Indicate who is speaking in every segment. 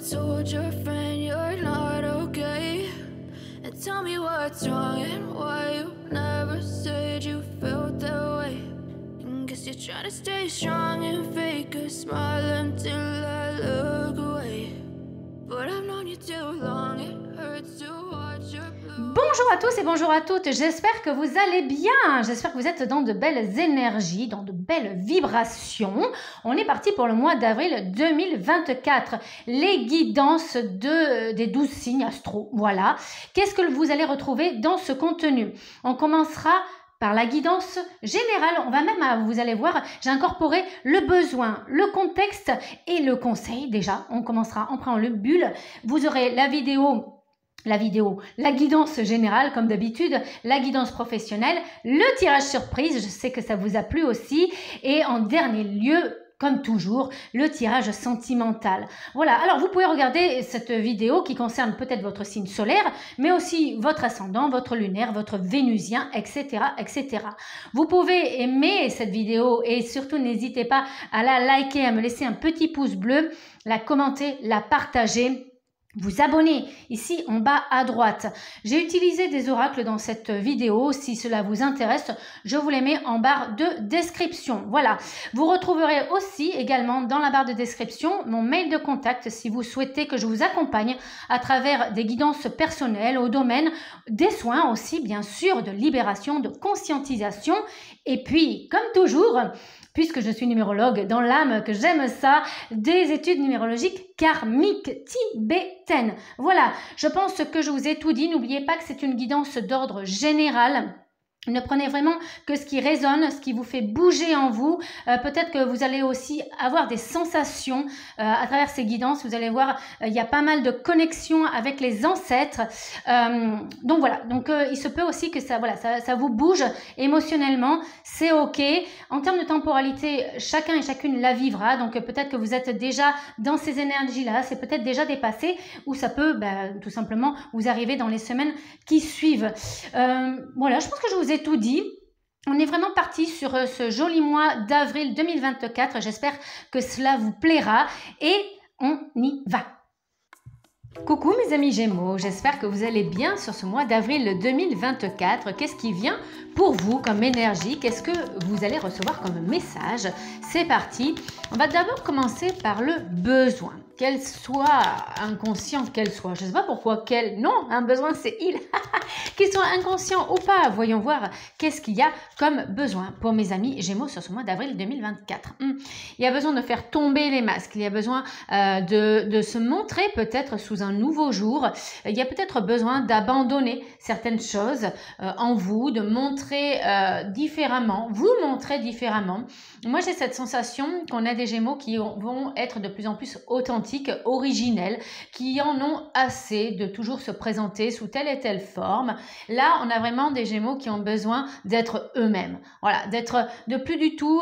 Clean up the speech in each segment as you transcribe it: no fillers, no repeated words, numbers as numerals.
Speaker 1: told your friend you're not okay? And tell me what's wrong and why you never said you felt that way. And guess you're trying to stay strong and fake a smile until I look away. But I've known you too long, it hurts to watch your blue.
Speaker 2: Bonjour à tous et bonjour à toutes, j'espère que vous allez bien, j'espère que vous êtes dans de belles énergies, dans de belles vibrations. On est parti pour le mois d'avril 2024, les guidances des 12 signes astro, voilà. Qu'est-ce que vous allez retrouver dans ce contenu? On commencera par la guidance générale, on va même, vous allez voir, j'ai incorporé le besoin, le contexte et le conseil. Déjà, on commencera en préambule. Vous aurez la guidance générale comme d'habitude, la guidance professionnelle, le tirage surprise, je sais que ça vous a plu aussi, et en dernier lieu, comme toujours, le tirage sentimental. Voilà, alors vous pouvez regarder cette vidéo qui concerne peut-être votre signe solaire, mais aussi votre ascendant, votre lunaire, votre vénusien, etc., etc. Vous pouvez aimer cette vidéo et surtout n'hésitez pas à la liker, à me laisser un petit pouce bleu, la commenter, la partager. Vous abonner ici en bas à droite. J'ai utilisé des oracles dans cette vidéo. Si cela vous intéresse, je vous les mets en barre de description. Voilà. Vous retrouverez aussi également dans la barre de description mon mail de contact si vous souhaitez que je vous accompagne à travers des guidances personnelles au domaine des soins aussi, bien sûr, de libération, de conscientisation. Et puis, comme toujours, puisque je suis numérologue dans l'âme, que j'aime ça, des études numérologiques karmiques tibétaines. Voilà, je pense que je vous ai tout dit. N'oubliez pas que c'est une guidance d'ordre général. Ne prenez vraiment que ce qui résonne, ce qui vous fait bouger en vous. Peut-être que vous allez aussi avoir des sensations à travers ces guidances. Vous allez voir, il y a pas mal de connexions avec les ancêtres. Donc voilà, donc il se peut aussi que ça vous bouge émotionnellement. C'est OK. En termes de temporalité, chacun et chacune la vivra. Donc peut-être que vous êtes déjà dans ces énergies-là. C'est peut-être déjà dépassé ou ça peut tout simplement vous arriver dans les semaines qui suivent. Voilà, je pense que je vous ai tout dit. On est vraiment parti sur ce joli mois d'avril 2024. J'espère que cela vous plaira et on y va. Coucou mes amis Gémeaux, j'espère que vous allez bien sur ce mois d'avril 2024. Qu'est-ce qui vient pour vous comme énergie? Qu'est-ce que vous allez recevoir comme message? C'est parti. On va d'abord commencer par le besoin. Qu'elle soit inconscient, qu'elle soit, je ne sais pas pourquoi non, un besoin c'est il, qu'il soit inconscient ou pas, voyons voir qu'est-ce qu'il y a comme besoin pour mes amis Gémeaux sur ce mois d'avril 2024. Il y a besoin de faire tomber les masques, il y a besoin de se montrer peut-être sous un nouveau jour, il y a peut-être besoin d'abandonner certaines choses en vous, de montrer différemment, vous montrer différemment. Moi j'ai cette sensation qu'on a des Gémeaux qui vont être de plus en plus authentiques, originels, qui en ont assez de toujours se présenter sous telle et telle forme. Là, on a vraiment des Gémeaux qui ont besoin d'être eux-mêmes. Voilà, de plus du tout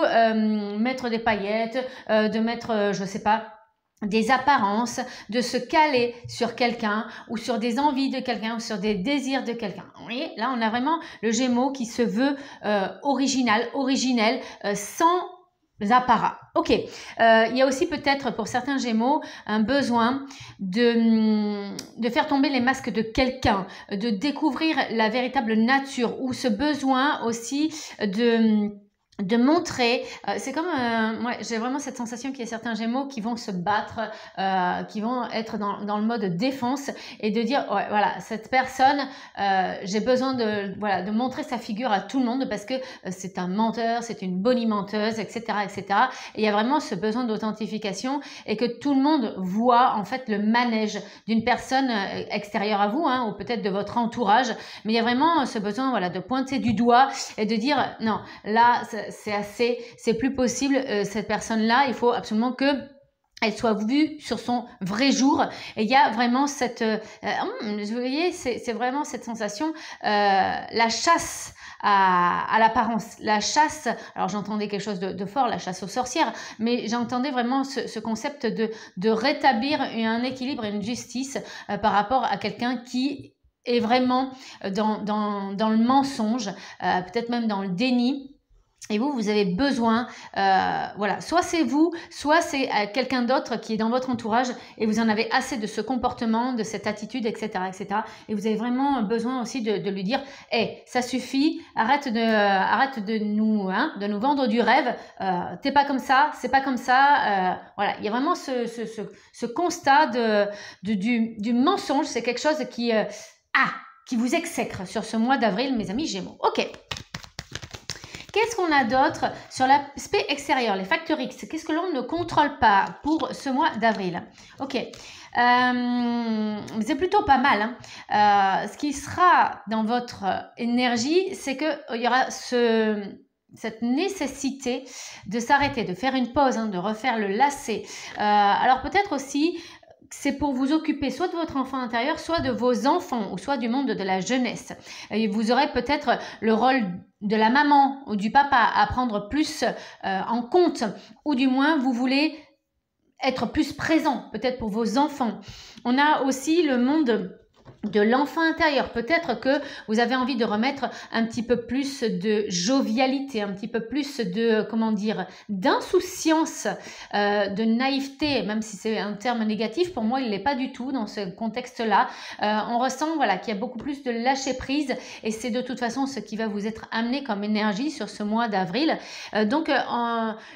Speaker 2: mettre des paillettes, de mettre, je sais pas, des apparences, de se caler sur quelqu'un ou sur des envies de quelqu'un ou sur des désirs de quelqu'un. Vous voyez, là, on a vraiment le Gémeaux qui se veut originel, sans apparat. Ok. Il y a aussi peut-être pour certains Gémeaux un besoin de faire tomber les masques de quelqu'un, de découvrir la véritable nature ou ce besoin aussi de montrer, c'est comme, moi j'ai vraiment cette sensation qu'il y a certains Gémeaux qui vont se battre, qui vont être dans le mode défense et de dire, ouais, voilà, cette personne, j'ai besoin de montrer sa figure à tout le monde parce que c'est un menteur, c'est une bonimenteuse, etc., etc. Et il y a vraiment ce besoin d'authentification et que tout le monde voit en fait le manège d'une personne extérieure à vous, hein, ou peut-être de votre entourage, mais il y a vraiment ce besoin, voilà, de pointer du doigt et de dire, non, là, c'est assez, c'est plus possible, cette personne-là, il faut absolument que elle soit vue sur son vrai jour. Et il y a vraiment cette, vous voyez, c'est vraiment cette sensation, la chasse à l'apparence, la chasse, alors j'entendais quelque chose de fort, la chasse aux sorcières, mais j'entendais vraiment ce concept de rétablir un équilibre et une justice par rapport à quelqu'un qui est vraiment dans le mensonge, peut-être même dans le déni. Et vous avez besoin, voilà, soit c'est vous, soit c'est quelqu'un d'autre qui est dans votre entourage et vous en avez assez de ce comportement, de cette attitude, etc., etc. Et vous avez vraiment besoin aussi de lui dire, hey, ça suffit, arrête de nous vendre du rêve. T'es pas comme ça, c'est pas comme ça. Voilà, il y a vraiment ce constat du mensonge. C'est quelque chose qui vous exècre sur ce mois d'avril, mes amis Gémeaux. Ok. Qu'est-ce qu'on a d'autre sur l'aspect extérieur, les facteurs X? Qu'est-ce que l'on ne contrôle pas pour ce mois d'avril? Ok, c'est plutôt pas mal. Ce qui sera dans votre énergie, c'est qu'il y aura cette nécessité de s'arrêter, de faire une pause, de refaire le lacet. Alors peut-être aussi, c'est pour vous occuper soit de votre enfant intérieur, soit de vos enfants, ou soit du monde de la jeunesse. Et vous aurez peut-être le rôle de la maman ou du papa à prendre plus en compte, ou du moins vous voulez être plus présent, peut-être pour vos enfants. On a aussi le monde de l'enfant intérieur. Peut-être que vous avez envie de remettre un petit peu plus de jovialité, un petit peu plus de, comment dire, d'insouciance, de naïveté, même si c'est un terme négatif, pour moi il ne l'est pas du tout dans ce contexte-là. On ressent voilà, qu'il y a beaucoup plus de lâcher prise et c'est de toute façon ce qui va vous être amené comme énergie sur ce mois d'avril. Donc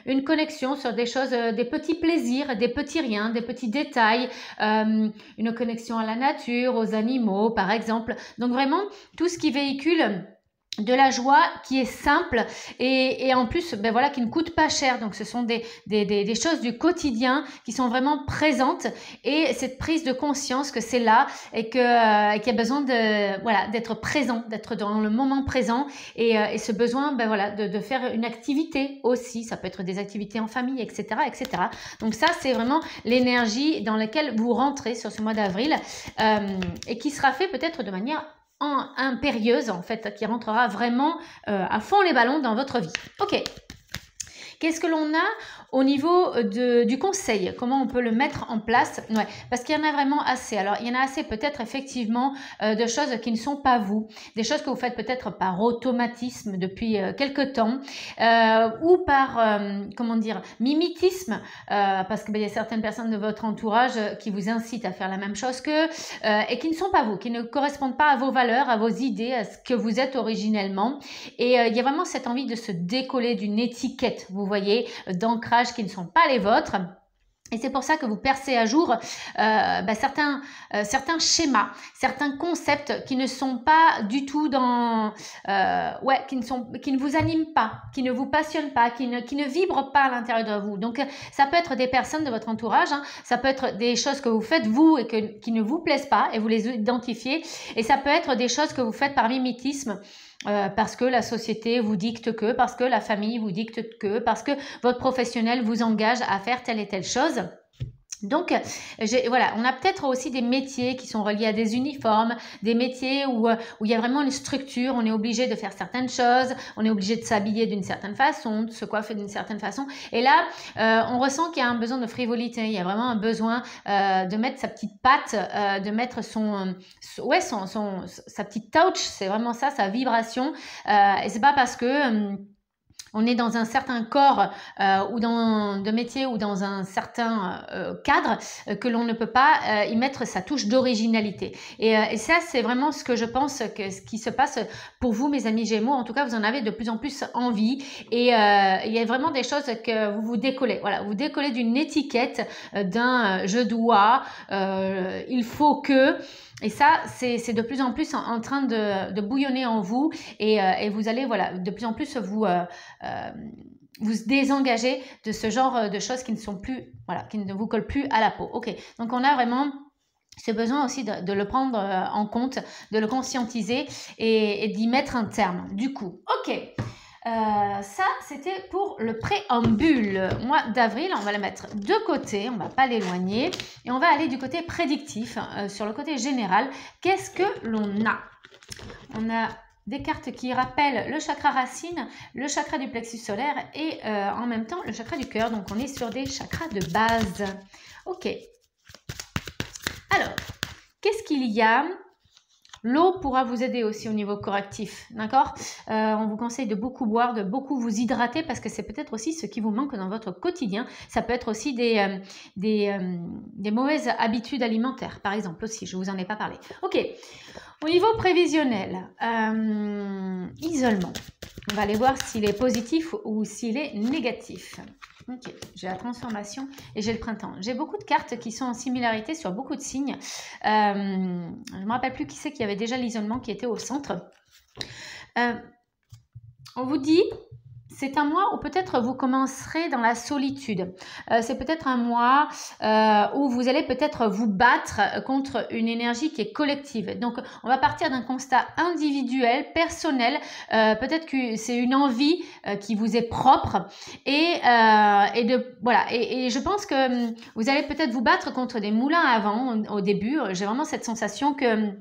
Speaker 2: une connexion sur des choses, des petits plaisirs, des petits riens, des petits détails, une connexion à la nature, aux animaux par exemple. Donc vraiment tout ce qui véhicule de la joie qui est simple et en plus ben voilà, qui ne coûte pas cher. Donc ce sont des choses du quotidien qui sont vraiment présentes et cette prise de conscience que c'est là et qu'il y a besoin de voilà, d'être présent, d'être dans le moment présent et ce besoin ben voilà, de faire une activité aussi. Ça peut être des activités en famille, etc., etc. Donc ça c'est vraiment l'énergie dans laquelle vous rentrez sur ce mois d'avril et qui sera fait peut-être de manière impérieuse en fait, qui rentrera vraiment à fond les ballons dans votre vie. Ok. Qu'est-ce que l'on a au niveau du conseil? Comment on peut le mettre en place? Ouais, parce qu'il y en a vraiment assez. Alors, il y en a assez peut-être effectivement de choses qui ne sont pas vous. Des choses que vous faites peut-être par automatisme depuis quelque temps ou par, comment dire, mimétisme parce qu'il y a certaines personnes de votre entourage qui vous incitent à faire la même chose qu'eux et qui ne sont pas vous, qui ne correspondent pas à vos valeurs, à vos idées, à ce que vous êtes originellement. Et il y a vraiment cette envie de se décoller d'une étiquette, vous voyez, d'ancrage qui ne sont pas les vôtres. Et c'est pour ça que vous percez à jour certains schémas, certains concepts qui ne sont pas du tout dans... qui ne vous animent pas, qui ne vous passionnent pas, qui ne vibrent pas à l'intérieur de vous. Donc, ça peut être des personnes de votre entourage, ça peut être des choses que vous faites vous et qui ne vous plaisent pas et vous les identifiez. Et ça peut être des choses que vous faites par mimétisme. Parce que la société vous dicte que, parce que la famille vous dicte que, parce que votre professionnel vous engage à faire telle et telle chose. Donc, voilà, on a peut-être aussi des métiers qui sont reliés à des uniformes, des métiers où il y a vraiment une structure, on est obligé de faire certaines choses, on est obligé de s'habiller d'une certaine façon, de se coiffer d'une certaine façon. Et là, on ressent qu'il y a un besoin de frivolité, il y a vraiment un besoin de mettre sa petite patte, de mettre sa petite touch, c'est vraiment ça, sa vibration. Et c'est pas parce que... on est dans un certain corps ou dans de métier ou dans un certain cadre que l'on ne peut pas y mettre sa touche d'originalité. Et ça, c'est vraiment ce que je pense que ce qui se passe pour vous, mes amis Gémeaux. En tout cas, vous en avez de plus en plus envie. Et il y a vraiment des choses que vous vous décollez. Voilà, vous décollez d'une étiquette, d'un je dois, il faut que... Et ça, c'est de plus en plus en train de bouillonner en vous et vous allez voilà, de plus en plus vous désengager de ce genre de choses qui ne sont plus, voilà, qui ne vous collent plus à la peau. Ok, donc on a vraiment ce besoin aussi de le prendre en compte, de le conscientiser et d'y mettre un terme. Du coup, ok. Ça, c'était pour le préambule. Mois d'avril, on va le mettre de côté, on ne va pas l'éloigner. Et on va aller du côté prédictif, sur le côté général. Qu'est-ce que l'on a? On a des cartes qui rappellent le chakra racine, le chakra du plexus solaire et en même temps le chakra du cœur. Donc, on est sur des chakras de base. Ok. Alors, qu'est-ce qu'il y a? L'eau pourra vous aider aussi au niveau correctif, d'accord? On vous conseille de beaucoup boire, de beaucoup vous hydrater parce que c'est peut-être aussi ce qui vous manque dans votre quotidien. Ça peut être aussi des mauvaises habitudes alimentaires, par exemple aussi, je ne vous en ai pas parlé. Ok, au niveau prévisionnel, isolement, on va aller voir s'il est positif ou s'il est négatif. Ok, j'ai la transformation et j'ai le printemps. J'ai beaucoup de cartes qui sont en similarité sur beaucoup de signes. Je ne me rappelle plus qui c'est qui avait déjà l'isolement qui était au centre. On vous dit, c'est un mois où peut-être vous commencerez dans la solitude. C'est peut-être un mois où vous allez peut-être vous battre contre une énergie qui est collective. Donc, on va partir d'un constat individuel, personnel. Peut-être que c'est une envie qui vous est propre. Et je pense que vous allez peut-être vous battre contre des moulins à vent au début. J'ai vraiment cette sensation que...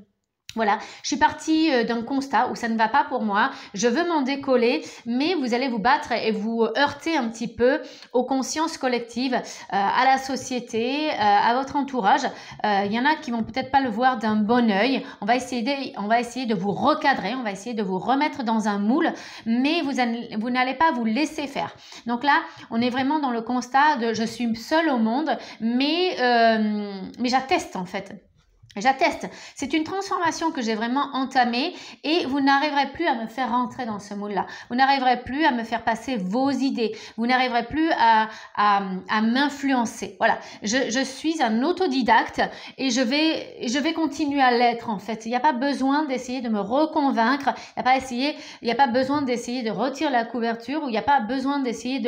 Speaker 2: Voilà, je suis partie d'un constat où ça ne va pas pour moi, je veux m'en décoller, mais vous allez vous battre et vous heurter un petit peu aux consciences collectives, à la société, à votre entourage. Il y en a qui vont peut-être pas le voir d'un bon œil. On va essayer de vous recadrer, on va essayer de vous remettre dans un moule, mais vous n'allez pas vous laisser faire. Donc là, on est vraiment dans le constat de je suis seule au monde, mais j'atteste en fait. J'atteste, c'est une transformation que j'ai vraiment entamée et vous n'arriverez plus à me faire rentrer dans ce moule-là. Vous n'arriverez plus à me faire passer vos idées. Vous n'arriverez plus à m'influencer. Voilà, je suis un autodidacte et je vais continuer à l'être en fait. Il n'y a pas besoin d'essayer de me reconvaincre. Il n'y a pas besoin d'essayer de retirer la couverture ou il n'y a pas besoin d'essayer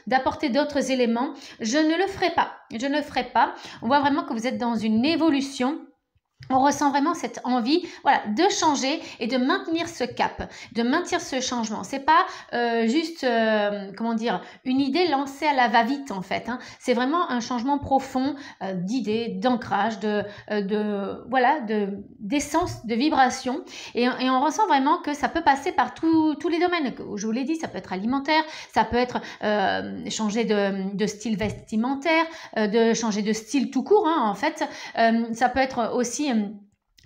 Speaker 2: d'apporter d'autres éléments. Je ne le ferai pas. Je ne le ferai pas. On voit vraiment que vous êtes dans une évolution. On ressent vraiment cette envie, voilà, de changer et de maintenir ce cap, de maintenir ce changement. C'est pas juste, une idée lancée à la va-vite en fait. Hein. C'est vraiment un changement profond d'idées, d'ancrage, d'essence, de vibration. Et on ressent vraiment que ça peut passer par tous les domaines. Je vous l'ai dit, ça peut être alimentaire, ça peut être changer de style vestimentaire, de changer de style tout court. Hein, en fait, ça peut être aussi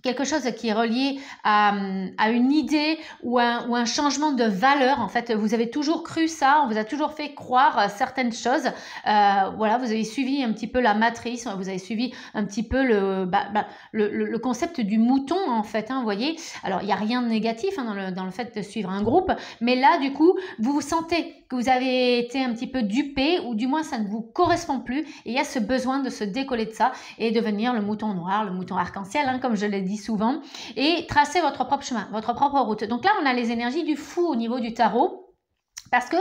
Speaker 2: quelque chose qui est relié à une idée ou un changement de valeur. En fait, vous avez toujours cru ça, on vous a toujours fait croire certaines choses. Vous avez suivi un petit peu la matrice, vous avez suivi un petit peu le concept du mouton, en fait. Hein, vous voyez, alors il n'y a rien de négatif dans le fait de suivre un groupe, mais là, du coup, vous vous sentez que vous avez été un petit peu dupé ou du moins ça ne vous correspond plus et il y a ce besoin de se décoller de ça et devenir le mouton noir, le mouton arc-en-ciel, hein, comme je l'ai dit souvent, et tracer votre propre chemin, votre propre route. Donc là, on a les énergies du fou au niveau du tarot. Parce que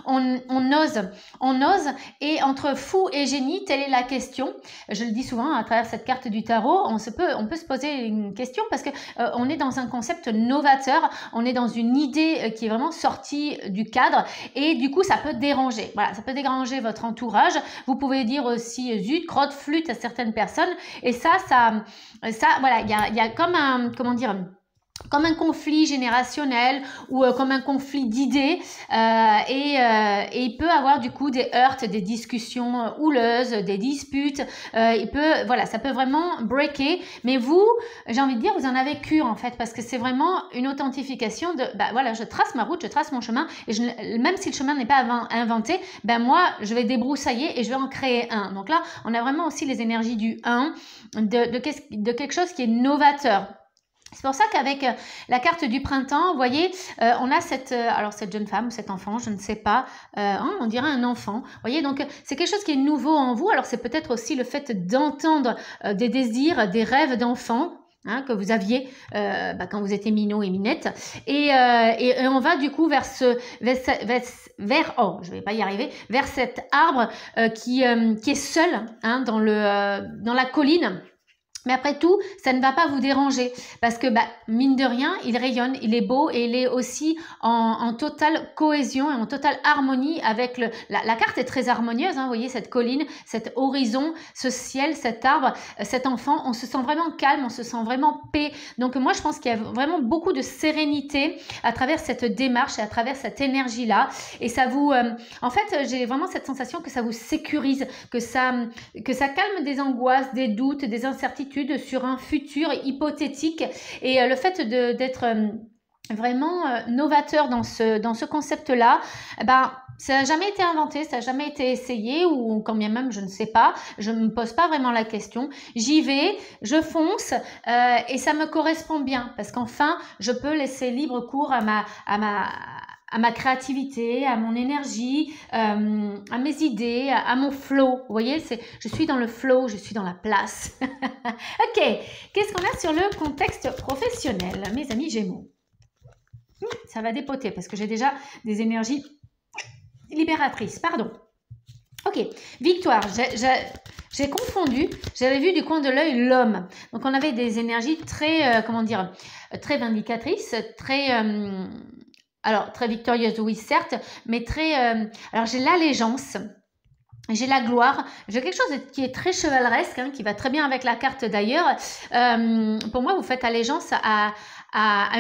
Speaker 2: on ose, et entre fou et génie, telle est la question. Je le dis souvent à travers cette carte du tarot, on peut se poser une question parce que on est dans un concept novateur, on est dans une idée qui est vraiment sortie du cadre et du coup ça peut déranger. Voilà, ça peut déranger votre entourage. Vous pouvez dire aussi zut, crotte, flûte à certaines personnes et ça voilà, il y a comme un comme un conflit générationnel ou comme un conflit d'idées et il peut avoir du coup des heurts, des discussions houleuses, des disputes, ça peut vraiment breaker, mais vous, j'ai envie de dire, vous en avez cure en fait, parce que c'est vraiment une authentification de, je trace ma route, je trace mon chemin et même si le chemin n'est pas inventé, moi je vais débroussailler et je vais en créer un. Donc là, on a vraiment aussi les énergies du 1, de quelque chose qui est novateur. C'est pour ça qu'avec la carte du printemps, vous voyez, on a cette jeune femme ou cet enfant, je ne sais pas, on dirait un enfant. Vous voyez, donc c'est quelque chose qui est nouveau en vous. Alors c'est peut-être aussi le fait d'entendre des désirs, des rêves d'enfant. Hein, que vous aviez quand vous étiez minot et minette et on va du coup vers cet arbre qui est seul dans la colline. Mais après tout, ça ne va pas vous déranger parce que mine de rien, il rayonne, il est beau et il est aussi en totale cohésion et en totale harmonie avec la carte est très harmonieuse, hein, vous voyez cette colline, cet horizon, ce ciel, cet arbre, cet enfant, on se sent vraiment calme, on se sent vraiment paix. Donc moi, je pense qu'il y a vraiment beaucoup de sérénité à travers cette démarche et à travers cette énergie-là et ça vous... en fait, j'ai vraiment cette sensation que ça vous sécurise, que ça calme des angoisses, des doutes, des incertitudes certitude sur un futur hypothétique. Et le fait d'être vraiment novateur dans ce concept-là, ben, ça n'a jamais été inventé, ça n'a jamais été essayé, ou quand bien même, je ne sais pas, je ne me pose pas vraiment la question. J'y vais, je fonce, et ça me correspond bien, parce qu'enfin, je peux laisser libre cours à ma créativité, à mon énergie, à mes idées, à mon flow. Vous voyez, je suis dans le flow, je suis dans la place. Ok, qu'est-ce qu'on a sur le contexte professionnel, mes amis Gémeaux? Ça va dépoter, parce que j'ai déjà des énergies libératrice, pardon. Ok, victoire, j'ai confondu, j'avais vu du coin de l'œil l'homme. Donc on avait des énergies très, comment dire, très vindicatrices, très, alors très victorieuses, oui certes, mais très, alors j'ai l'allégeance, j'ai la gloire, j'ai quelque chose qui est très chevaleresque, hein, qui va très bien avec la carte d'ailleurs. Pour moi, vous faites allégeance à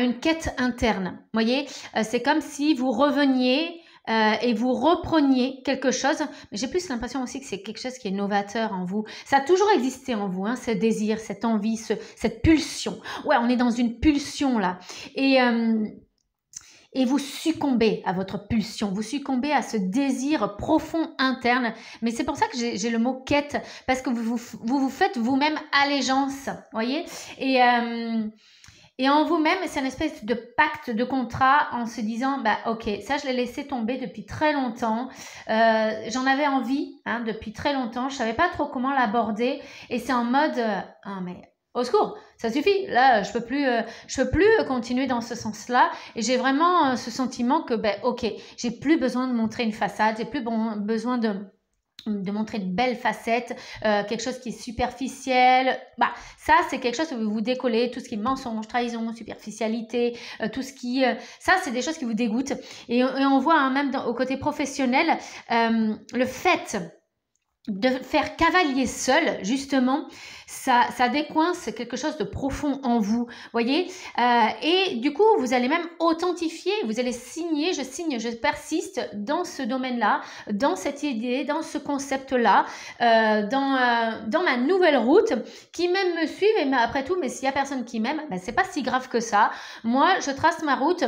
Speaker 2: une quête interne. Vous voyez, c'est comme si vous reveniez et vous repreniez quelque chose, mais j'ai plus l'impression aussi que c'est quelque chose qui est novateur en vous. Ça a toujours existé en vous, hein, ce désir, cette envie, cette pulsion. Ouais, on est dans une pulsion là. Et vous succombez à votre pulsion, vous succombez à ce désir profond interne. Mais c'est pour ça que j'ai le mot quête, parce que vous faites vous-même allégeance, voyez. Et en vous-même, c'est une espèce de pacte, de contrat en se disant, bah ok, ça je l'ai laissé tomber depuis très longtemps, j'en avais envie hein, depuis très longtemps, je savais pas trop comment l'aborder et c'est en mode, ah mais au secours, ça suffit, là je peux plus continuer dans ce sens-là et j'ai vraiment ce sentiment que, bah ok, j'ai plus besoin de montrer une façade, j'ai plus besoin de montrer de belles facettes, quelque chose qui est superficiel. Bah, ça, c'est quelque chose où vous décollez, tout ce qui est mensonge, trahison, superficialité, tout ce qui... ça, c'est des choses qui vous dégoûtent. Et on voit hein, même au côté professionnel, le fait de faire cavalier seul, justement, ça décoince quelque chose de profond en vous, voyez, et du coup, vous allez même authentifier, vous allez signer, je persiste dans ce domaine-là, dans cette idée, dans ce concept-là, dans ma nouvelle route, qui même me suivent, et après tout, mais s'il y a personne qui m'aime, ben, c'est pas si grave que ça. Moi, je trace ma route,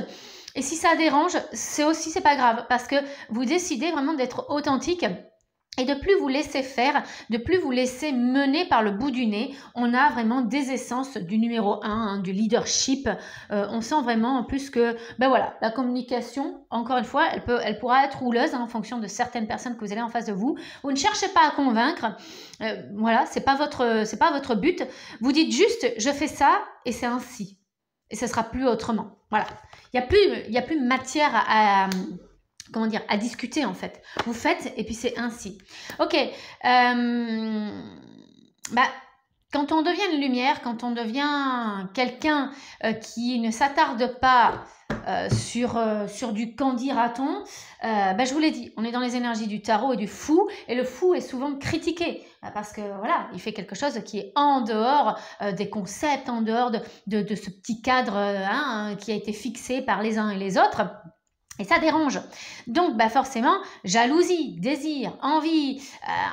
Speaker 2: et si ça dérange, c'est pas grave, parce que vous décidez vraiment d'être authentique. Et de plus vous laisser faire, de plus vous laisser mener par le bout du nez, on a vraiment des essences du numéro 1, hein, du leadership. On sent vraiment en plus que, ben voilà, la communication, encore une fois, elle pourra être houleuse hein, en fonction de certaines personnes que vous avez en face de vous. Vous ne cherchez pas à convaincre, voilà, c'est pas votre but. Vous dites juste, je fais ça et c'est ainsi. Et ce sera plus autrement. Voilà, il y a plus matière comment dire, à discuter en fait. Vous faites et puis c'est ainsi. Ok, bah, quand on devient une lumière, quand on devient quelqu'un qui ne s'attarde pas sur du qu'en dira-t-on, bah, je vous l'ai dit, on est dans les énergies du tarot et du fou, et le fou est souvent critiqué parce que voilà, il fait quelque chose qui est en dehors des concepts, en dehors de ce petit cadre hein, qui a été fixé par les uns et les autres. Et ça dérange. Donc, bah forcément, jalousie, désir, envie.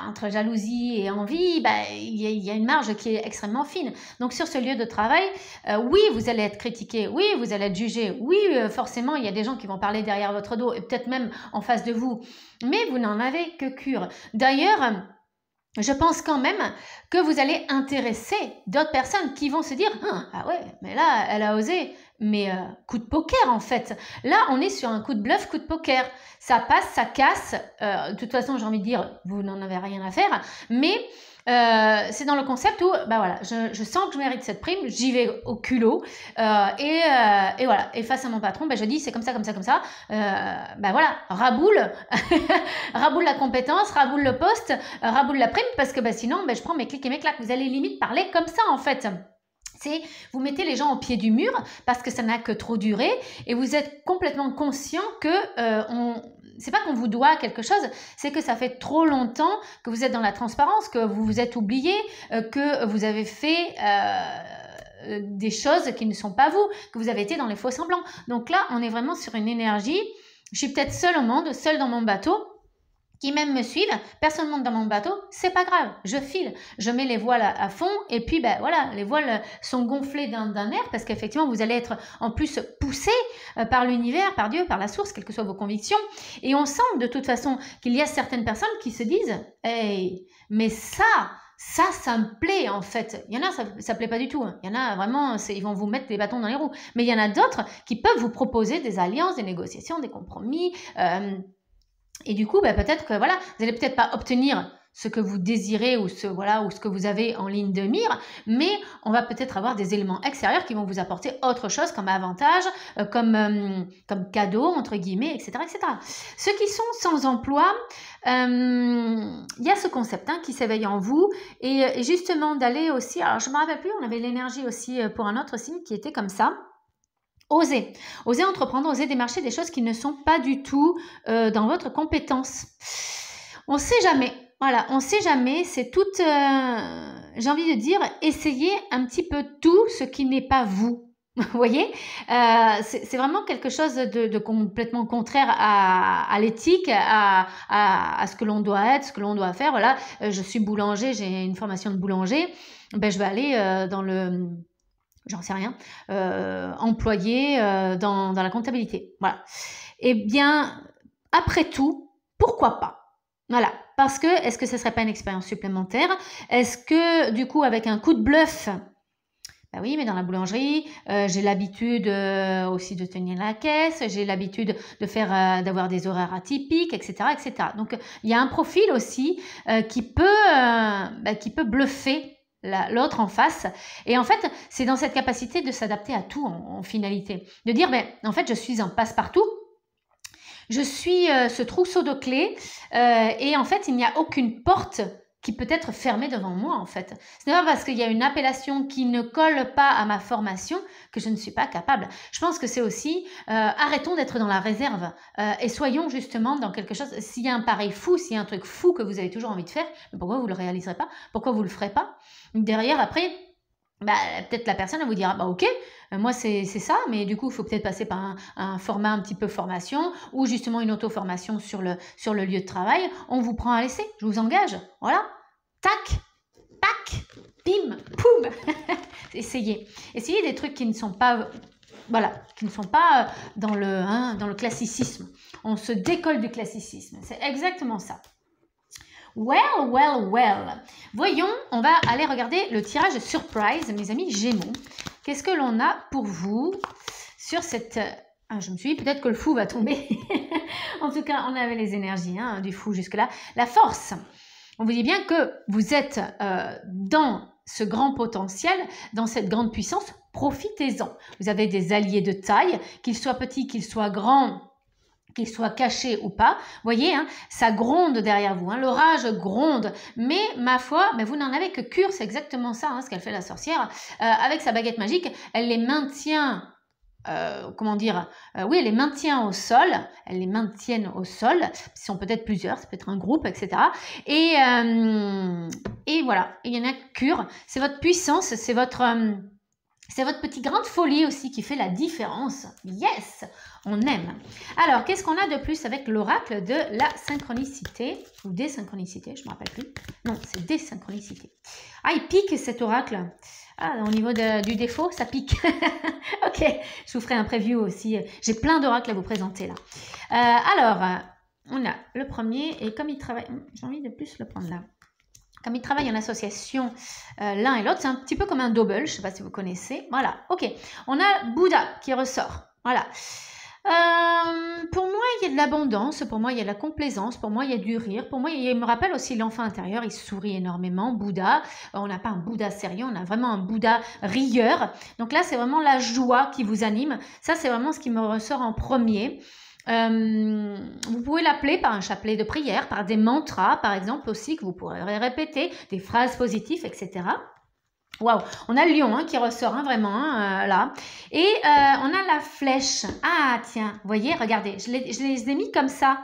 Speaker 2: Entre jalousie et envie, bah, y a une marge qui est extrêmement fine. Donc, sur ce lieu de travail, oui, vous allez être critiqué. Oui, vous allez être jugé. Oui, forcément, il y a des gens qui vont parler derrière votre dos et peut-être même en face de vous. Mais vous n'en avez que cure. D'ailleurs, je pense quand même que vous allez intéresser d'autres personnes qui vont se dire « Ah ouais, mais là, elle a osé ». Mais coup de poker en fait. Là, on est sur un coup de bluff, coup de poker. Ça passe, ça casse. De toute façon, j'ai envie de dire, vous n'en avez rien à faire. Mais c'est dans le concept où, bah voilà, je sens que je mérite cette prime, j'y vais au culot. Et voilà. Et face à mon patron, bah, je dis, c'est comme ça, comme ça, comme ça. Bah voilà, raboule. Raboule la compétence, raboule le poste, raboule la prime, parce que bah, sinon, bah, je prends mes clics et mes claques. Vous allez limite parler comme ça en fait. C'est vous mettez les gens au pied du mur parce que ça n'a que trop duré et vous êtes complètement conscient que c'est pas qu'on vous doit quelque chose, c'est que ça fait trop longtemps que vous êtes dans la transparence, que vous vous êtes oublié, que vous avez fait des choses qui ne sont pas vous, que vous avez été dans les faux semblants. Donc là, on est vraiment sur une énergie, je suis peut-être seule au monde, seule dans mon bateau. qui même me suivent, personne ne monte dans mon bateau, c'est pas grave, je file, je mets les voiles à fond et puis ben voilà, les voiles sont gonflées d'un air parce qu'effectivement vous allez être en plus poussé par l'univers, par Dieu, par la source, quelles que soient vos convictions, et on sent de toute façon qu'il y a certaines personnes qui se disent « Hey, mais ça me plaît en fait. » Il y en a, ça plaît pas du tout. Il y en a vraiment, ils vont vous mettre des bâtons dans les roues. Mais il y en a d'autres qui peuvent vous proposer des alliances, des négociations, des compromis. Et du coup, peut-être que voilà, vous n'allez peut-être pas obtenir ce que vous désirez ou ce que vous avez en ligne de mire, mais on va peut-être avoir des éléments extérieurs qui vont vous apporter autre chose comme avantage, comme cadeau, entre guillemets, etc., etc. Ceux qui sont sans emploi, il y a ce concept qui s'éveille en vous et justement d'aller aussi, alors je ne me rappelle plus, on avait l'énergie aussi pour un autre signe qui était comme ça. Oser entreprendre, oser démarcher des choses qui ne sont pas du tout dans votre compétence. On ne sait jamais. Voilà, on ne sait jamais, c'est toute, j'ai envie de dire, essayez un petit peu tout ce qui n'est pas vous. Vous voyez, c'est vraiment quelque chose de complètement contraire à l'éthique, à ce que l'on doit être, ce que l'on doit faire. Voilà, je suis boulanger, j'ai une formation de boulanger, je vais aller dans le... j'en sais rien, employé dans la comptabilité. Voilà. Eh bien, après tout, pourquoi pas? Voilà. Parce que, est-ce que ce ne serait pas une expérience supplémentaire? Est-ce que, du coup, avec un coup de bluff, ben oui, mais dans la boulangerie, j'ai l'habitude aussi de tenir la caisse, j'ai l'habitude de faire, d'avoir des horaires atypiques, etc., etc. Donc, il y a un profil aussi qui peut bluffer l'autre en face. Et en fait, c'est dans cette capacité de s'adapter à tout en finalité. De dire, en fait, je suis un passe-partout. Je suis ce trousseau de clés et en fait, il n'y a aucune porte qui peut être fermée devant moi en fait. Ce n'est pas parce qu'il y a une appellation qui ne colle pas à ma formation que je ne suis pas capable. Je pense que c'est aussi arrêtons d'être dans la réserve et soyons justement dans quelque chose. S'il y a un pareil fou, s'il y a un truc fou que vous avez toujours envie de faire, pourquoi vous ne le réaliserez pas? Pourquoi vous ne le ferez pas? Derrière, après, peut-être la personne vous dira ok, moi c'est ça, mais du coup il faut peut-être passer par un format un petit peu formation ou justement une auto-formation sur le lieu de travail. On vous prend à l'essai, je vous engage, voilà, tac, pac, bim, poum. Essayez des trucs qui ne sont pas dans le classicisme. On se décolle du classicisme, c'est exactement ça. Well. Voyons, on va aller regarder le tirage surprise, mes amis Gémeaux. Qu'est-ce que l'on a pour vous sur cette... je me suis dit peut-être que le fou va tomber. En tout cas, on avait les énergies du fou jusque-là. La force. On vous dit bien que vous êtes dans ce grand potentiel, dans cette grande puissance. Profitez-en. Vous avez des alliés de taille, qu'ils soient petits, qu'ils soient grands, qu'il soit caché ou pas, voyez, ça gronde derrière vous, l'orage gronde, mais ma foi, vous n'en avez que cure, c'est exactement ça, ce qu'elle fait la sorcière, avec sa baguette magique, elle les maintient, elle les maintient au sol, elles les maintiennent au sol, ils sont peut-être plusieurs, ça peut être un groupe, etc. Et voilà, il y en a cure, c'est votre puissance, c'est votre petite grande folie aussi qui fait la différence. Yes, on aime. Alors, qu'est-ce qu'on a de plus avec l'oracle de la synchronicité ou des synchronicités, je ne me rappelle plus. Non, c'est des synchronicités. Il pique cet oracle. Au niveau du défaut, ça pique. Ok, je vous ferai un preview aussi. J'ai plein d'oracles à vous présenter là. Alors, on a le premier et comme il travaille... J'ai envie de plus le prendre là. Comme ils travaillent en association l'un et l'autre, c'est un petit peu comme un double, je ne sais pas si vous connaissez. Voilà, ok. On a Bouddha qui ressort. Voilà. Pour moi, il y a de l'abondance, pour moi, il y a de la complaisance, pour moi, il y a du rire. Pour moi, il me rappelle aussi l'enfant intérieur, il sourit énormément. Bouddha, on n'a pas un Bouddha sérieux, on a vraiment un Bouddha rieur. Donc là, c'est vraiment la joie qui vous anime. Ça, c'est vraiment ce qui me ressort en premier. Vous pouvez l'appeler par un chapelet de prière, par des mantras par exemple aussi que vous pourrez répéter, des phrases positives, etc. Waouh, on a le lion qui ressort vraiment là. Et on a la flèche. Tiens, vous voyez, regardez, je les ai mis comme ça.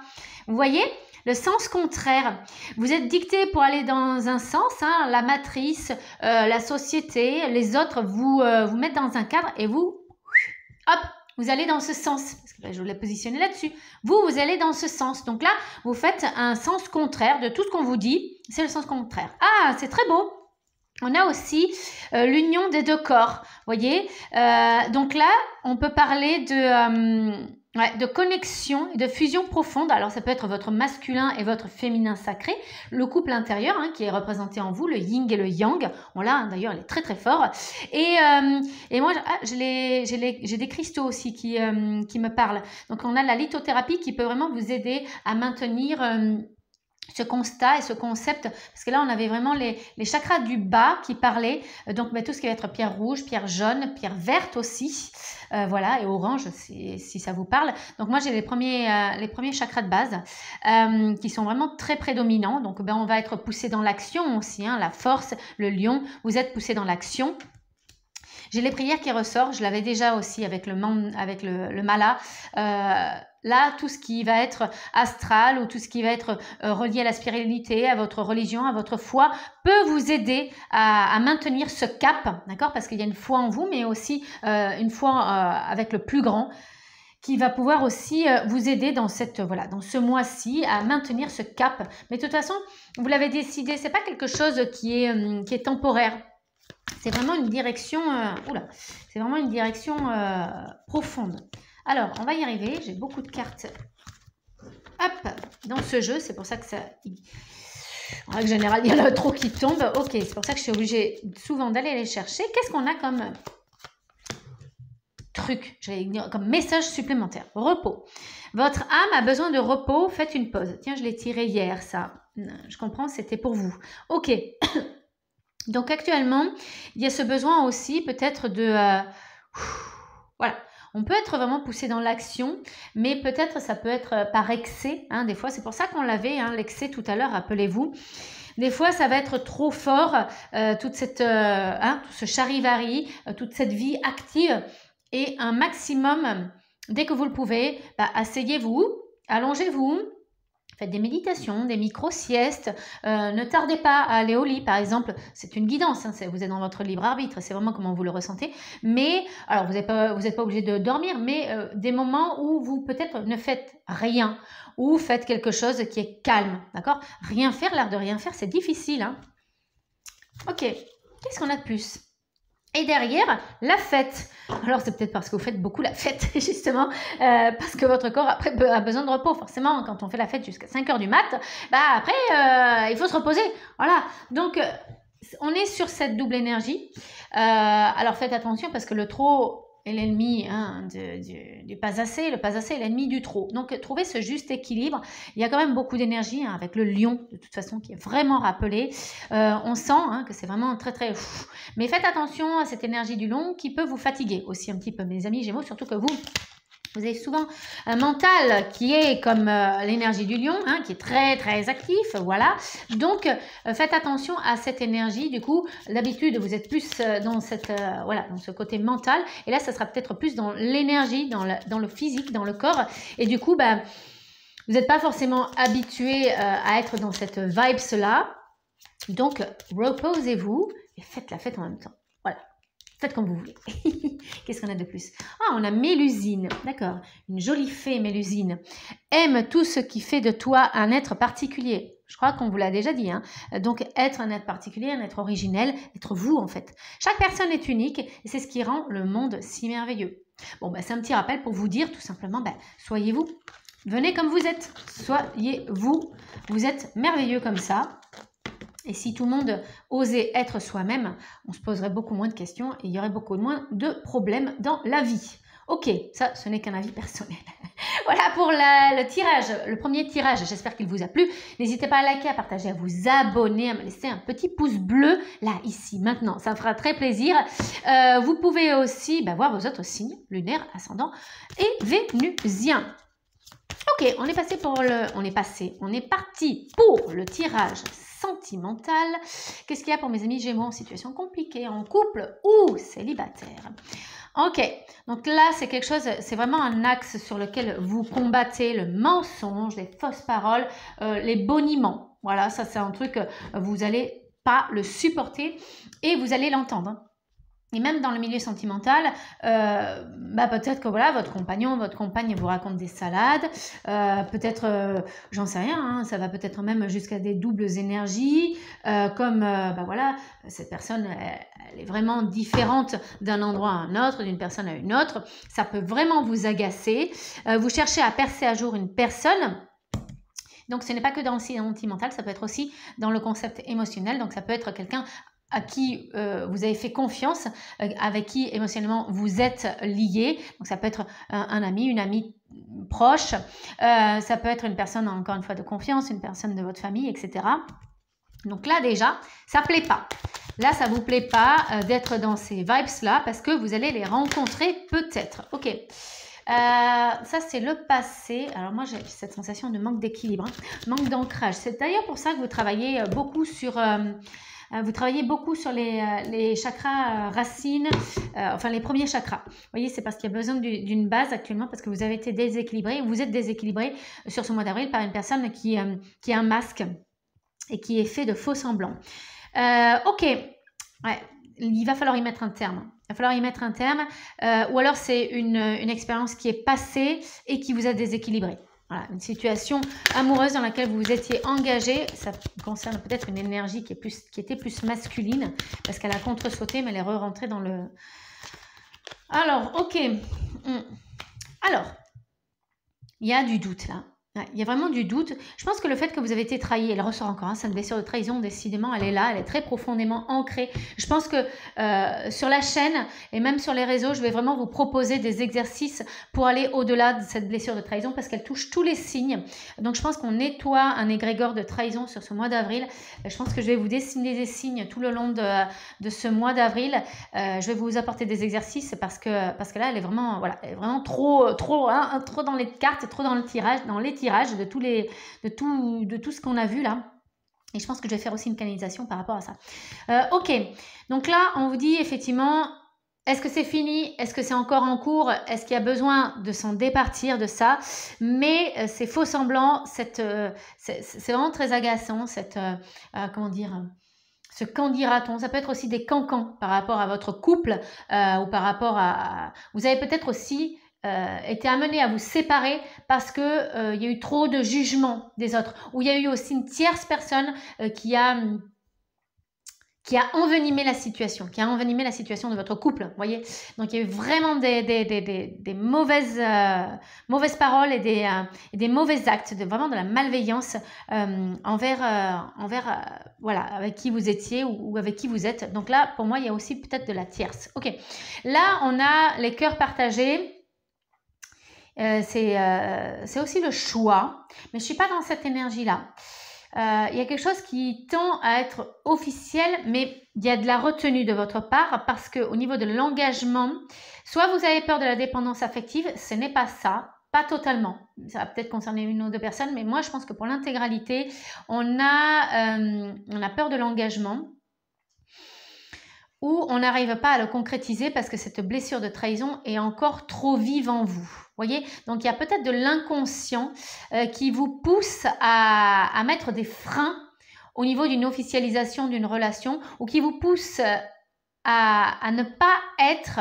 Speaker 2: Vous voyez le sens contraire. Vous êtes dicté pour aller dans un sens, la matrice, la société, les autres vous mettent dans un cadre et vous, hop, vous allez dans ce sens. Parce que là, je vous l'ai positionné là-dessus. Vous allez dans ce sens. Donc là, vous faites un sens contraire de tout ce qu'on vous dit. C'est le sens contraire. Ah, c'est très beau. On a aussi l'union des deux corps. Voyez, donc là, on peut parler de connexion et de fusion profonde. Alors, ça peut être votre masculin et votre féminin sacré. Le couple intérieur qui est représenté en vous, le yin et le yang. On l'a, d'ailleurs, il est très, très fort. Et moi, j'ai des cristaux aussi qui me parlent. Donc, on a la lithothérapie qui peut vraiment vous aider à maintenir ce constat et ce concept, parce que là on avait vraiment les chakras du bas qui parlaient, donc tout ce qui va être pierre rouge, pierre jaune, pierre verte aussi, voilà, et orange si ça vous parle. Donc moi j'ai les premiers chakras de base qui sont vraiment très prédominants, donc on va être poussé dans l'action aussi, la force, le lion, vous êtes poussé dans l'action. J'ai les prières qui ressortent, je l'avais déjà aussi avec le mala. Là, tout ce qui va être astral ou tout ce qui va être relié à la spiritualité, à votre religion, à votre foi, peut vous aider à maintenir ce cap, d'accord? Parce qu'il y a une foi en vous, mais aussi une foi avec le plus grand, qui va pouvoir aussi vous aider dans dans ce mois-ci à maintenir ce cap. Mais de toute façon, vous l'avez décidé, c'est pas quelque chose qui est temporaire. C'est vraiment une direction, c'est vraiment une direction profonde. Alors, on va y arriver. J'ai beaucoup de cartes dans ce jeu. C'est pour ça que ça... En règle générale, il y en a trop qui tombent. Ok, c'est pour ça que je suis obligée souvent d'aller les chercher. Qu'est-ce qu'on a comme truc, comme message supplémentaire? Repos. Votre âme a besoin de repos. Faites une pause. Tiens, je l'ai tiré hier, ça. Je comprends, c'était pour vous. Ok. Donc, actuellement, il y a ce besoin aussi peut-être de... voilà. On peut être vraiment poussé dans l'action, mais peut-être ça peut être par excès. Des fois, c'est pour ça qu'on l'avait, l'excès tout à l'heure, rappelez-vous. Des fois, ça va être trop fort, tout ce charivari, toute cette vie active. Et un maximum, dès que vous le pouvez, asseyez-vous, allongez-vous. Faites des méditations, des micro-siestes, ne tardez pas à aller au lit, par exemple. C'est une guidance, vous êtes dans votre libre arbitre, c'est vraiment comment vous le ressentez. Mais, alors vous n'êtes pas obligé de dormir, mais des moments où vous peut-être ne faites rien, ou faites quelque chose qui est calme, d'accord? Rien faire, l'art de rien faire, c'est difficile. Ok, qu'est-ce qu'on a de plus? Et derrière, la fête. Alors, c'est peut-être parce que vous faites beaucoup la fête, justement, parce que votre corps, après, a besoin de repos. Forcément, quand on fait la fête jusqu'à 5 h du mat, après, il faut se reposer. Voilà. Donc, on est sur cette double énergie. Alors, faites attention parce que le trop est l'ennemi du pas assez. Le pas assez est l'ennemi du trop. Donc, trouvez ce juste équilibre. Il y a quand même beaucoup d'énergie avec le lion, de toute façon, qui est vraiment rappelé. On sent que c'est vraiment très, très... Mais faites attention à cette énergie du lion qui peut vous fatiguer aussi un petit peu, mes amis Gémeaux, surtout que vous avez souvent un mental qui est comme l'énergie du lion, qui est très, très actif, voilà. Donc, faites attention à cette énergie. Du coup, d'habitude, vous êtes plus dans dans ce côté mental. Et là, ça sera peut-être plus dans l'énergie, dans le physique, dans le corps. Et du coup, vous n'êtes pas forcément habitué à être dans cette vibes-là. Donc, reposez-vous et faites la fête en même temps. Voilà. Faites comme vous voulez. Qu'est-ce qu'on a de plus? Ah, on a Mélusine. D'accord. Une jolie fée, Mélusine. Aime tout ce qui fait de toi un être particulier. Je crois qu'on vous l'a déjà dit. Donc, être un être particulier, un être originel, être vous, en fait. Chaque personne est unique et c'est ce qui rend le monde si merveilleux. Bon, c'est un petit rappel pour vous dire, tout simplement, soyez vous. Venez comme vous êtes. Soyez vous. Vous êtes merveilleux comme ça. Et si tout le monde osait être soi-même, on se poserait beaucoup moins de questions et il y aurait beaucoup moins de problèmes dans la vie. Ok, ça, ce n'est qu'un avis personnel. Voilà pour le tirage, le premier tirage. J'espère qu'il vous a plu. N'hésitez pas à liker, à partager, à vous abonner, à me laisser un petit pouce bleu, là, ici, maintenant. Ça me fera très plaisir. Vous pouvez aussi voir vos autres signes, lunaire, ascendant et vénusien. Ok, on est parti pour le tirage sentimental. Qu'est-ce qu'il y a pour mes amis Gémeaux en situation compliquée, en couple ou célibataire? Ok, donc là c'est quelque chose, c'est vraiment un axe sur lequel vous combattez le mensonge, les fausses paroles, les boniments. Voilà, ça c'est un truc, vous n'allez pas le supporter et vous allez l'entendre. Et même dans le milieu sentimental, peut-être que voilà, votre compagnon, votre compagne vous raconte des salades, peut-être, j'en sais rien, hein, ça va peut-être même jusqu'à des doubles énergies, comme voilà, cette personne, elle est vraiment différente d'un endroit à un autre, d'une personne à une autre, ça peut vraiment vous agacer. Vous cherchez à percer à jour une personne. Donc, ce n'est pas que dans le sentimental, ça peut être aussi dans le concept émotionnel. Donc, ça peut être quelqu'un à qui vous avez fait confiance, avec qui émotionnellement vous êtes lié. Donc, ça peut être un ami, une amie proche. Ça peut être une personne, encore une fois, de confiance, une personne de votre famille, etc. Donc là, déjà, ça ne plaît pas. Là, ça ne vous plaît pas d'être dans ces vibes-là parce que vous allez les rencontrer peut-être. Ok. Ça, c'est le passé. Alors, moi, j'ai cette sensation de manque d'équilibre, hein, manque d'ancrage. C'est d'ailleurs pour ça que vous travaillez beaucoup sur... les chakras racines, enfin les premiers chakras. Vous voyez, c'est parce qu'il y a besoin d'une base actuellement, parce que vous avez été déséquilibré, vous êtes déséquilibré sur ce mois d'avril par une personne qui a un masque et qui est fait de faux semblants. Ok, ouais, il va falloir y mettre un terme. Il va falloir y mettre un terme, ou alors c'est une expérience qui est passée et qui vous a déséquilibré. Voilà, une situation amoureuse dans laquelle vous vous étiez engagé, ça concerne peut-être une énergie qui était plus masculine, parce qu'elle a contre-sauté, mais elle est re-rentrée dans le... Alors, ok. Alors, il y a du doute là. Il y a vraiment du doute. Je pense que le fait que vous avez été trahi, elle ressort encore, hein, cette blessure de trahison, décidément, elle est là, elle est très profondément ancrée. Je pense que sur la chaîne et même sur les réseaux, je vais vraiment vous proposer des exercices pour aller au-delà de cette blessure de trahison parce qu'elle touche tous les signes. Donc, je pense qu'on nettoie un égrégore de trahison sur ce mois d'avril. Je pense que je vais vous dessiner des signes tout le long de ce mois d'avril. Je vais vous apporter des exercices parce que là, elle est vraiment, voilà, elle est vraiment trop dans les cartes, trop dans le tirage, dans les tirages de tout ce qu'on a vu là. Et je pense que je vais faire aussi une canalisation par rapport à ça. Ok, donc là, on vous dit effectivement, est-ce que c'est fini? Est-ce que c'est encore en cours? Est-ce qu'il y a besoin de s'en départir de ça? Mais ces faux semblants, c'est vraiment très agaçant, comment dire... Ce qu'en dira-t-on? Ça peut être aussi des cancans par rapport à votre couple ou par rapport à... Vous avez peut-être aussi... été amené à vous séparer parce que il y a eu trop de jugement des autres, ou il y a eu aussi une tierce personne qui a envenimé la situation, de votre couple, vous voyez. Donc il y a eu vraiment des mauvaises paroles et des mauvais actes, vraiment de la malveillance envers voilà, avec qui vous étiez ou avec qui vous êtes. Donc là, pour moi, il y a aussi peut-être de la tierce. Ok, là on a les cœurs partagés. C'est aussi le choix, mais je ne suis pas dans cette énergie-là. Il y a quelque chose qui tend à être officiel, mais il y a de la retenue de votre part parce qu'au niveau de l'engagement, soit vous avez peur de la dépendance affective, ce n'est pas ça, pas totalement. Ça va peut-être concerner une ou deux personnes, mais moi je pense que pour l'intégralité, on a peur de l'engagement, ou on n'arrive pas à le concrétiser parce que cette blessure de trahison est encore trop vive en vous. Voyez, donc il y a peut-être de l'inconscient qui vous pousse à mettre des freins au niveau d'une officialisation d'une relation, ou qui vous pousse à ne pas être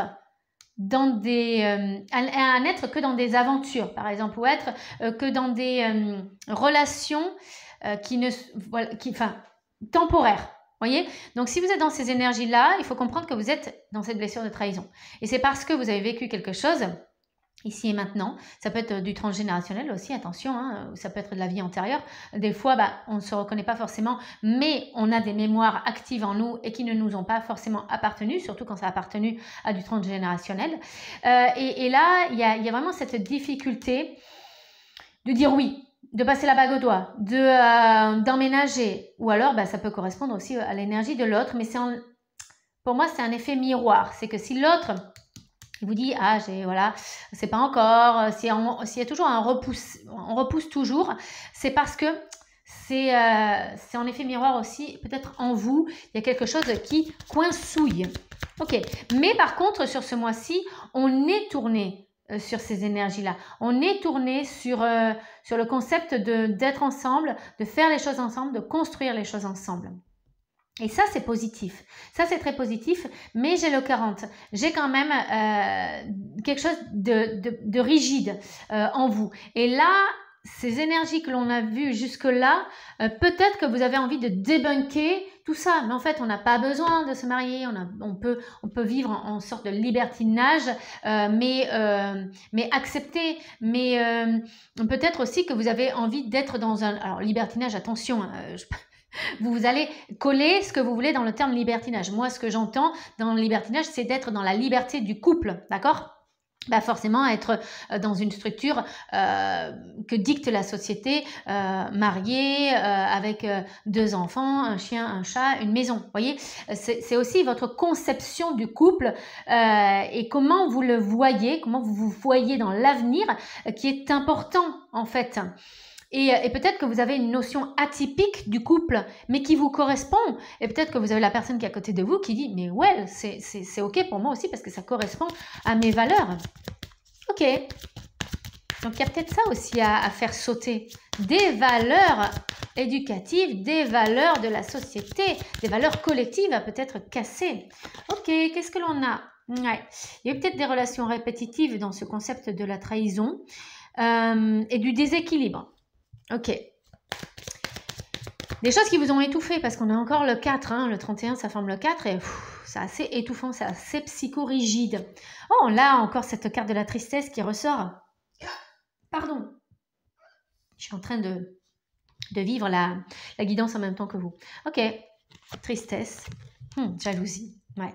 Speaker 2: dans à n'être que dans des aventures, par exemple, ou être que dans des relations temporaires. Voyez, donc si vous êtes dans ces énergies-là, il faut comprendre que vous êtes dans cette blessure de trahison. Et c'est parce que vous avez vécu quelque chose ici et maintenant. Ça peut être du transgénérationnel aussi, attention, hein, ça peut être de la vie antérieure. Des fois, on ne se reconnaît pas forcément, mais on a des mémoires actives en nous et qui ne nous ont pas forcément appartenu, surtout quand ça a appartenu à du transgénérationnel. Et là, il y a vraiment cette difficulté de dire oui, de passer la bague au doigt, d'emménager, ou alors ça peut correspondre aussi à l'énergie de l'autre, mais pour moi c'est un effet miroir. C'est que si l'autre vous dit voilà, c'est pas encore, s'il y a toujours un repousse, on repousse toujours, c'est parce que c'est en effet miroir aussi, peut-être en vous, il y a quelque chose qui coincouille. Ok, mais par contre sur ce mois-ci, on est tourné sur ces énergies-là. On est tourné sur le concept d'être ensemble, de faire les choses ensemble, de construire les choses ensemble. Et ça, c'est positif. Ça, c'est très positif, mais j'ai le 40. J'ai quand même quelque chose de rigide en vous. Et là, ces énergies que l'on a vues jusque-là, peut-être que vous avez envie de débunker tout ça. Mais en fait, on n'a pas besoin de se marier. On peut vivre en sorte de libertinage, mais accepté. Mais peut-être aussi que vous avez envie d'être dans un... Alors, libertinage, attention, vous allez coller ce que vous voulez dans le terme libertinage. Moi, ce que j'entends dans le libertinage, c'est d'être dans la liberté du couple, d'accord? Bah forcément, être dans une structure que dicte la société, mariée, avec 2 enfants, un chien, un chat, une maison. Vous voyez, c'est aussi votre conception du couple et comment vous le voyez, comment vous vous voyez dans l'avenir qui est important en fait. Et peut-être que vous avez une notion atypique du couple, mais qui vous correspond. Et peut-être que vous avez la personne qui est à côté de vous qui dit « Mais ouais, c'est OK pour moi aussi parce que ça correspond à mes valeurs. » OK. Donc, il y a peut-être ça aussi à faire sauter. Des valeurs éducatives, des valeurs de la société, des valeurs collectives à peut-être casser. OK, qu'est-ce que l'on a? Ouais. Il y a peut-être des relations répétitives dans ce concept de la trahison et du déséquilibre. Ok. Des choses qui vous ont étouffé parce qu'on a encore le 4, hein, le 31 ça forme le 4 et c'est assez étouffant, c'est assez psychorigide. Oh là encore cette carte de la tristesse qui ressort. Pardon. Je suis en train de vivre la guidance en même temps que vous. Ok. Tristesse. Jalousie. Ouais.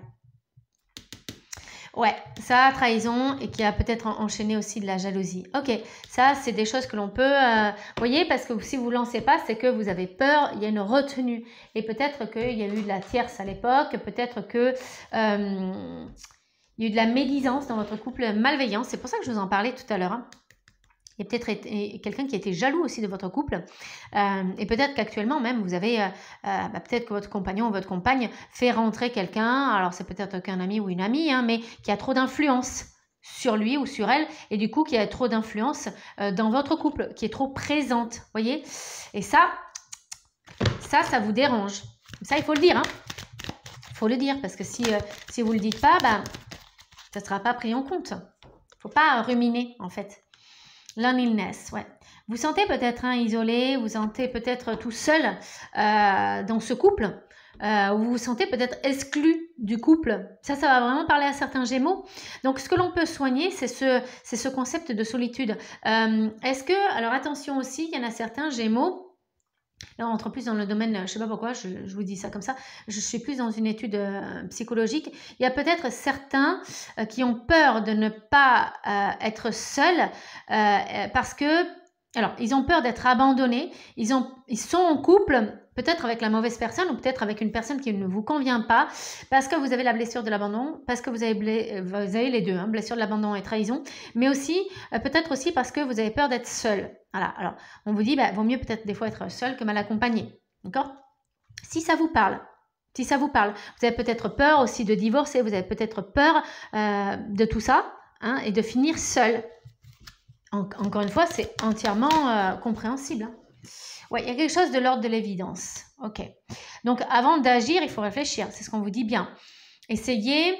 Speaker 2: Ouais, ça, trahison et qui a peut-être enchaîné aussi de la jalousie. Ok, ça, c'est des choses que l'on peut... voyez, parce que si vous ne lancez pas, c'est que vous avez peur, il y a une retenue. Et peut-être qu'il y a eu de la tierce à l'époque, peut-être que... il y a eu de la médisance dans votre couple, malveillance. C'est pour ça que je vous en parlais tout à l'heure. Hein. Il y a peut-être quelqu'un qui était jaloux aussi de votre couple. Et peut-être qu'actuellement même, vous avez... peut-être que votre compagnon ou votre compagne fait rentrer quelqu'un. Alors, c'est peut-être qu'un ami ou une amie, hein, mais qui a trop d'influence sur lui ou sur elle. Et du coup, qui a trop d'influence dans votre couple, qui est trop présente. Voyez? Et ça vous dérange. Ça, il faut le dire. Hein. Il faut le dire, parce que si vous ne le dites pas, ça ne sera pas pris en compte. Il ne faut pas ruminer, en fait. Loneliness, ouais. Vous sentez peut-être isolé, vous sentez peut-être tout seul dans ce couple, vous vous sentez peut-être exclu du couple. Ça va vraiment parler à certains Gémeaux. Donc, ce que l'on peut soigner, c'est ce concept de solitude. Est-ce que, alors attention aussi, il y en a certains Gémeaux. Là, on rentre plus dans le domaine, je ne sais pas pourquoi, je vous dis ça comme ça, je suis plus dans une étude psychologique. Il y a peut-être certains qui ont peur de ne pas être seuls parce que, alors, ils ont peur d'être abandonnés, ils sont en couple, peut-être avec la mauvaise personne ou peut-être avec une personne qui ne vous convient pas, parce que vous avez la blessure de l'abandon, parce que vous avez les deux, hein, blessure de l'abandon et trahison, mais aussi, peut-être aussi parce que vous avez peur d'être seul. Voilà, alors, on vous dit, vaut mieux peut-être des fois être seul que mal accompagné, d'accord? Si ça vous parle, vous avez peut-être peur aussi de divorcer, vous avez peut-être peur de tout ça, hein, et de finir seul. Encore une fois, c'est entièrement compréhensible. Hein. Ouais, il y a quelque chose de l'ordre de l'évidence. Ok. Donc, avant d'agir, il faut réfléchir. C'est ce qu'on vous dit bien. Essayez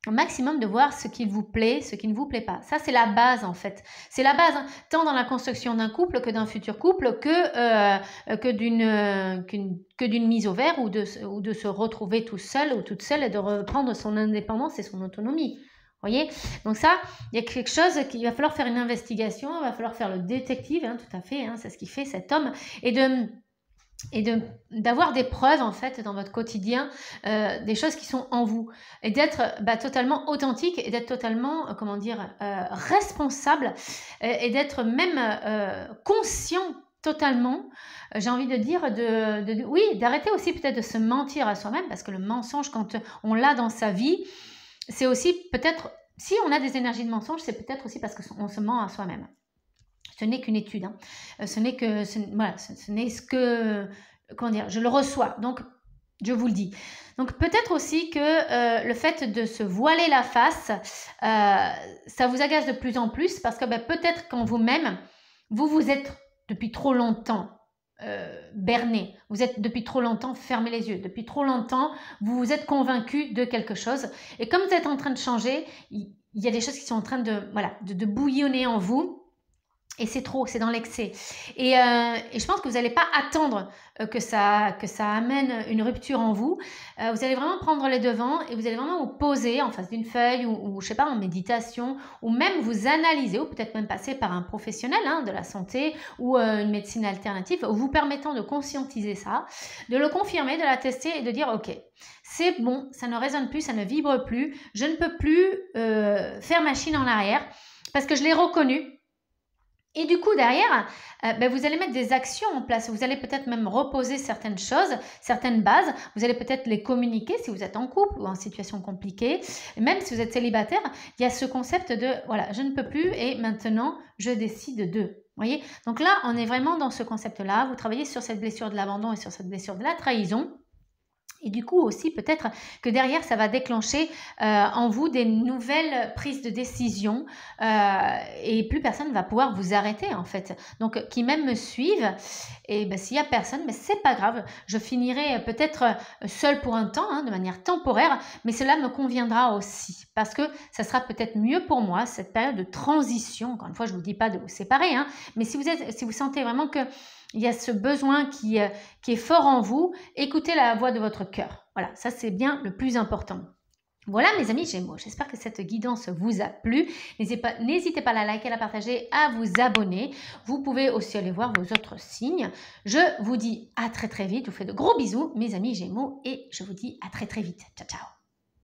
Speaker 2: au maximum de voir ce qui vous plaît, ce qui ne vous plaît pas. Ça, c'est la base, en fait. C'est la base, hein, tant dans la construction d'un couple que d'un futur couple que d'une mise au vert ou de se retrouver tout seul ou toute seule et de reprendre son indépendance et son autonomie. Voyez? Donc ça, il y a quelque chose qu'il va falloir faire une investigation, il va falloir faire le détective, hein, tout à fait, hein, c'est ce qu'il fait cet homme, et d'avoir des preuves en fait dans votre quotidien, des choses qui sont en vous, et d'être totalement authentique et d'être totalement, responsable et d'être même conscient totalement, j'ai envie de dire, oui, d'arrêter aussi peut-être de se mentir à soi-même, parce que le mensonge, quand on l'a dans sa vie, c'est aussi peut-être, si on a des énergies de mensonge, c'est peut-être aussi parce qu'on se ment à soi-même. Ce n'est qu'une étude. Hein. Ce n'est que, comment dire, je le reçois. Donc, je vous le dis. Donc, peut-être aussi que le fait de se voiler la face, ça vous agace de plus en plus parce que peut-être qu'en vous-même, vous êtes depuis trop longtemps berné, vous êtes depuis trop longtemps fermé les yeux, depuis trop longtemps vous vous êtes convaincu de quelque chose et comme vous êtes en train de changer, il y a des choses qui sont en train de, voilà, de bouillonner en vous. Et c'est trop, c'est dans l'excès. Et je pense que vous n'allez pas attendre que ça amène une rupture en vous. Vous allez vraiment prendre les devants et vous allez vraiment vous poser en face d'une feuille ou je sais pas, en méditation ou même vous analyser ou peut-être même passer par un professionnel de la santé ou une médecine alternative vous permettant de conscientiser ça, de le confirmer, de la tester et de dire ok, c'est bon, ça ne résonne plus, ça ne vibre plus, je ne peux plus faire machine en arrière parce que je l'ai reconnu. Et du coup, derrière, vous allez mettre des actions en place. Vous allez peut-être même reposer certaines choses, certaines bases. Vous allez peut-être les communiquer si vous êtes en couple ou en situation compliquée. Et même si vous êtes célibataire, il y a ce concept de « voilà, je ne peux plus et maintenant, je décide de ». Voyez? Donc là, on est vraiment dans ce concept-là. Vous travaillez sur cette blessure de l'abandon et sur cette blessure de la trahison. Et du coup aussi peut-être que derrière ça va déclencher en vous des nouvelles prises de décision et plus personne ne va pouvoir vous arrêter en fait. Donc qui même me suivent et s'il n'y a personne, mais c'est pas grave, je finirai peut-être seule pour un temps, de manière temporaire, mais cela me conviendra aussi parce que ça sera peut-être mieux pour moi cette période de transition. Encore une fois, je ne vous dis pas de vous séparer, mais si vous sentez vraiment que il y a ce besoin qui est fort en vous, écoutez la voix de votre cœur. Voilà, ça c'est bien le plus important. Voilà mes amis Gémeaux, j'espère que cette guidance vous a plu. N'hésitez pas à la liker, à la partager, à vous abonner. Vous pouvez aussi aller voir vos autres signes. Je vous dis à très très vite, je vous fais de gros bisous mes amis Gémeaux et je vous dis à très très vite. Ciao ciao.